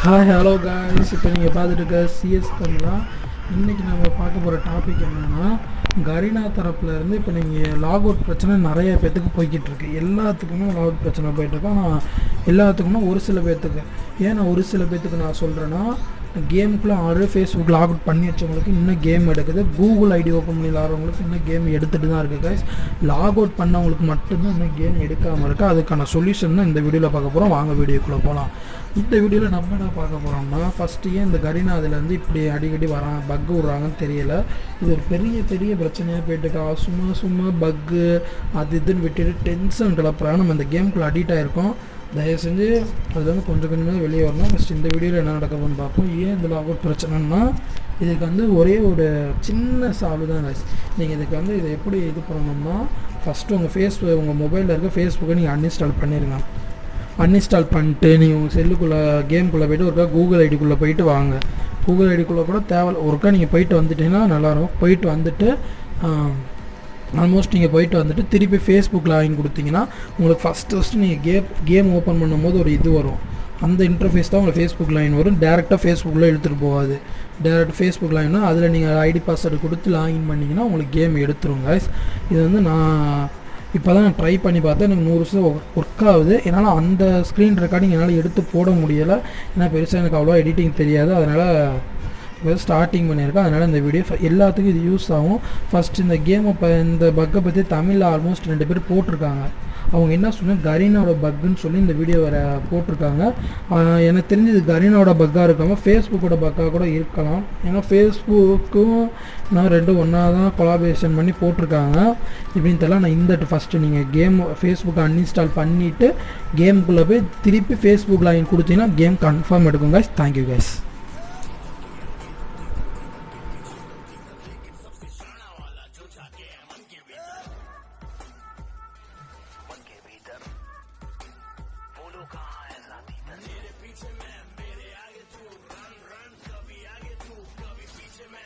Hi hello guys, இப்போ நீங்கள் பார்த்துட்டு இருக்க சிஎஸ் தமிழா. இன்றைக்கி நம்ம பார்க்க போகிற டாபிக் என்னென்னா, கரீனா தரப்புலேருந்து இப்போ நீங்கள் லாக் அவுட் பிரச்சனை நிறைய பேர்த்துக்கு போய்கிட்டு இருக்கு. எல்லாத்துக்குமே லாக் அவுட் பிரச்சனை போயிட்டுருக்கு. ஆனால் எல்லாத்துக்குமே ஒரு சில பேர்த்துக்கு, ஏன் நான் ஒரு சில பேர்த்துக்கு நான் சொல்கிறேன்னா, கேமுக்குள்ளே ஆல்ரெடி ஃபேஸ்புக் லாக் அவுட் பண்ணி வச்சவங்களுக்கு இன்னும் கேம் எடுக்குது. கூகுள் ஐடி ஓப்பன் பண்ணி விளாட்றவங்களுக்கு இன்னும் கேம் எடுத்துகிட்டு தான் இருக்குது கைஸ். லாக் அவுட் பண்ணவங்களுக்கு மட்டும்தான் இன்னும் கேம் எடுக்காமல் இருக்குது. அதுக்கான சொல்யூஷன் தான் இந்த வீடியோவில் பார்க்க போகிறோம். வாங்க வீடியோக்குள்ளே போகலாம். இந்த வீடியோவில் நம்ம என்ன பார்க்க போகிறோம்னா, ஃபஸ்ட்டு ஏன் இந்த கரீனா அதுலேருந்து இப்படி அடிக்கடி வரான் பக்கு விட்றாங்கன்னு தெரியல. இது ஒரு பெரிய பிரச்சனையாக போயிட்டுருக்கா. சும்மா பக்கு அது இதுன்னு விட்டுட்டு டென்ஷன் கிளப்புறாங்க. நம்ம இந்த கேமுக்குள்ளே அடிக்ட் ஆகிருக்கோம். தயவு செஞ்சு அது வந்து கொஞ்சம் வெளியே வரணும். ஃபஸ்ட் இந்த வீடியோவில் என்ன நடக்குதுன்னு பார்ப்போம். ஏன் இந்த லாக் அவுட் பிரச்சனைன்னா, இதுக்கு வந்து ஒரே ஒரு சின்ன சால்வ் தான் கைஸ். நீங்கள் இதுக்கு வந்து இதை எப்படி இது பண்ணணும்னா, ஃபஸ்ட்டு உங்கள் மொபைலில் இருக்க ஃபேஸ்புக்கை நீங்கள் அன்இன்ஸ்டால் பண்ணிடுங்க. அன்இன்ஸ்டால் பண்ணிட்டு நீங்கள் உங்கள் செல்லுக்குள்ளே கேமுக்குள்ளே போய்ட்டு ஒருக்கா கூகுள் ஐடிக்குள்ளே போய்ட்டு வாங்க. கூகுள் ஐடிக்குள்ளே கூட ஒருக்கா நீங்கள் போய்ட்டு வந்துட்டீங்கன்னா நல்லாயிருக்கும். போய்ட்டு வந்துட்டு ஆல்மோஸ்ட் நீங்கள் போய்ட்டு வந்துட்டு திருப்பி ஃபேஸ்புக் லாகின் கொடுத்தீங்கன்னா உங்களுக்கு ஃபஸ்ட்டு நீங்கள் கேம் ஓப்பன் பண்ணும்போது ஒரு இது வரும். அந்த இன்டர்ஃபேஸ் தான் உங்களுக்கு ஃபேஸ்புக் லாகின் வரும். டேரெக்டாக ஃபேஸ்புக்கில் எடுத்துகிட்டு போகாது. டேரெக்ட் ஃபேஸ்புக் லாகின்னா அதில் நீங்கள் ஐடி பாஸ்வேர்டு கொடுத்து லாகின் பண்ணிங்கன்னா உங்களுக்கு கேம் எடுத்துரும் கைஸ். இது வந்து நான் இப்போ தான் நான் ட்ரை பண்ணி பார்த்தேன். எனக்கு 100% ஒர்க் ஆகுது. என்னால் அந்த ஸ்க்ரீன் ரெக்கார்டிங் என்னால் எடுத்து போட முடியலை. ஏன்னா பெருசாக எனக்கு அவ்வளோ எடிட்டிங் தெரியாது. அதனால் ஸ்டார்டிங் பண்ணியிருக்கேன். அதனால் இந்த வீடியோ எல்லாத்துக்கும் இது யூஸ் ஆகும். ஃபஸ்ட் இந்த இந்த பக்கை பற்றி தமிழில் ஆல்மோஸ்ட் 2 பேர் போட்டிருக்காங்க. அவங்க என்ன சொன்னாங்க, கரீனாவோட பக்குன்னு சொல்லி இந்த வீடியோ வர போட்டிருக்காங்க. எனக்கு தெரிஞ்சு இது கரீனாவோட பக்காக இருக்காமல் ஃபேஸ்புக்கோட பக்காக கூட இருக்கலாம். ஏன்னா ஃபேஸ்புக்கும் நான் ரெண்டும் ஒன்றா தான் கொலாபரேஷன் பண்ணி போட்டிருக்காங்க. இப்படின்னு தெரியல. நான் ஃபஸ்ட்டு நீங்கள் ஃபேஸ்புக்கை அன்இன்ஸ்டால் பண்ணிவிட்டு கேமுக்குள்ளே போய் திருப்பி ஃபேஸ்புக் லாகின் கொடுத்தீங்கன்னா கேம் கன்ஃபார்ம் எடுக்கும் கைஸ். Thank you guys. मेरे पीछे मैं मेरे आगे तू रन रन कभी आगे तू कभी पीछे मैं